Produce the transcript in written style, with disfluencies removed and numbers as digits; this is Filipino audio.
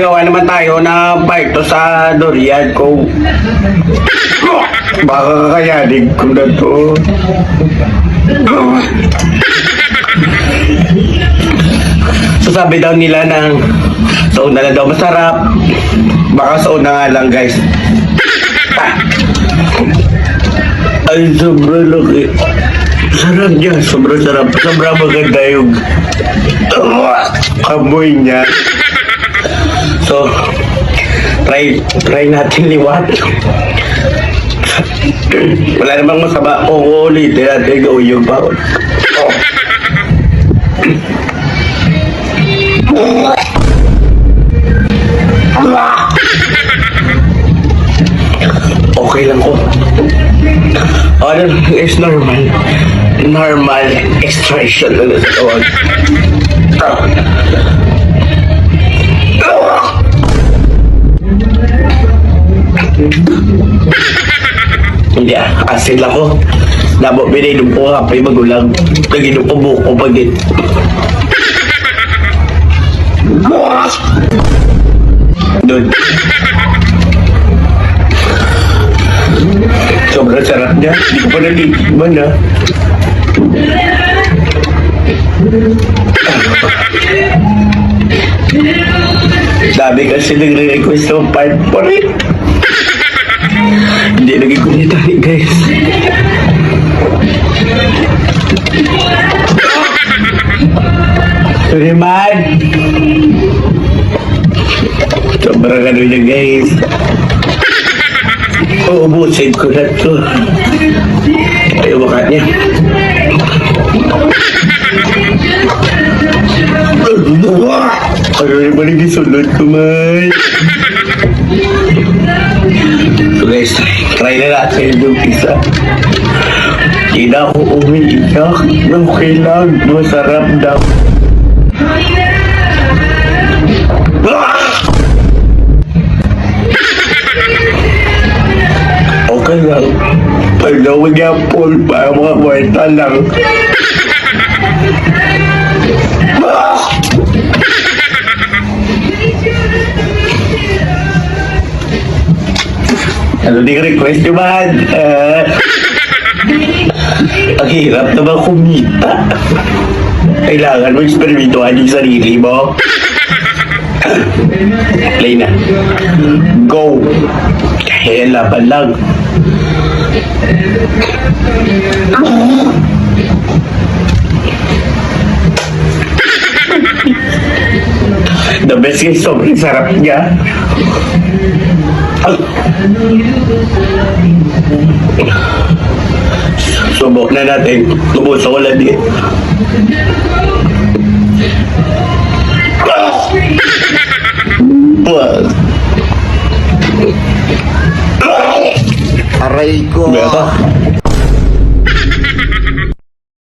gagawa naman tayo na parto sa durian kung baka kakayanin ko na to. So sabi daw nila ng sa una na daw masarap. Baka sa una nga lang guys. Ay sobrang laki. Sarap niya, sobrang sarap. Sobrang maganda yung amoy niya. So, try natin liwat. Wala namang masama. Oo, ulitin natin gawin yung baon. Okay lang ko. Ano is normal. Normal extraction na sa tawag. Hindi asin lang ko. Nabo binidong ko hapay magulang. Kaginong ko buko pagit. Doon. Sobrang sarap niya. Hindi ko pa nalikiman na. Dami kasi nagre-request ng part pa rin. Hindi naging kunitari guys. Sorry man. Sobrang ano niya guys. Uubusin ko na to. Ayaw baka niya. Ano yung balik isunod ko man. So guys, try na natin yung isa. Hindi na ako umiiyak. Okay lang, masarap daw. Okay lang. Pagdawag niya po, para mga kwarta lang. Ano din request nyo man? Ang hirap naman kumita. Kailangan mo eksperimentuhan yung sarili mo. Play na. Go! Kaya laban lang. The best is sobrang sarap niya. Subok na natin. Tubos ako lang din. Aray ko. Beta.